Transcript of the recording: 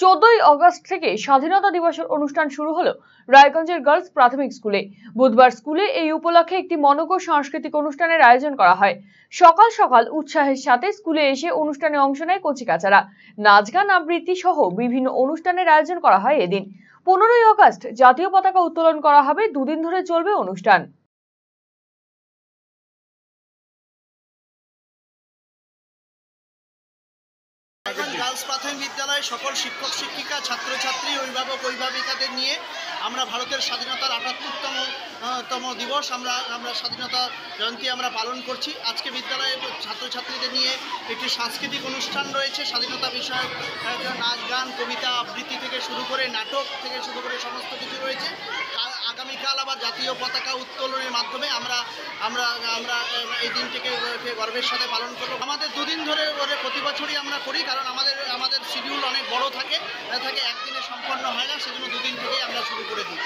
14ই August থেকে স্বাধীনতা দিবসের অনুষ্ঠান শুরু হলো রায়গঞ্জের গার্লস প্রাথমিক স্কুলে। বুধবার স্কুলে এই উপলক্ষে একটি মনোজ্ঞ সাংস্কৃতিক অনুষ্ঠানের আয়োজন করা হয়। সকাল সকাল উৎসাহের সাথে স্কুলে এসে অনুষ্ঠানে অংশ নেয় কচিকাচারা। নাচ গান আবৃত্তি সহ বিভিন্ন অনুষ্ঠানের আয়োজন করা হয় এদিন। 15ই অগস্ট জাতীয় পতাকা উত্তোলন করা হবে। দুদিন ধরে চলবে অনুষ্ঠান। গার্লস প্রাথমিক বিদ্যালয়ে সকল শিক্ষক শিক্ষিকা ছাত্রছাত্রী অভিভাবক অভিভাবিকাদের নিয়ে আমরা ভারতের স্বাধীনতার ৭৮তম দিবস আমরা স্বাধীনতা জয়ন্তী আমরা পালন করছি। আজকে বিদ্যালয়ে ছাত্রছাত্রীদের নিয়ে একটি সাংস্কৃতিক অনুষ্ঠান রয়েছে। স্বাধীনতা বিষয়ক নাচ গান কবিতা আবৃত্তি থেকে শুরু করে নাটক থেকে শুরু করে সমস্ত কিছু রয়েছে। আগামীকাল আবার জাতীয় পতাকা উত্তোলনের মাধ্যমে আমরা আমরা আমরা এই দিনটিকে গর্বের সাথে পালন করব। আমাদের দুদিন ধরে প্রতি বছরই আমরা করি, কারণ আমাদের শিডিউল অনেক বড় থাকে, একদিনে সম্পন্ন হয় না, সেজন্য দুদিন থেকেই আমরা শুরু করে দিই।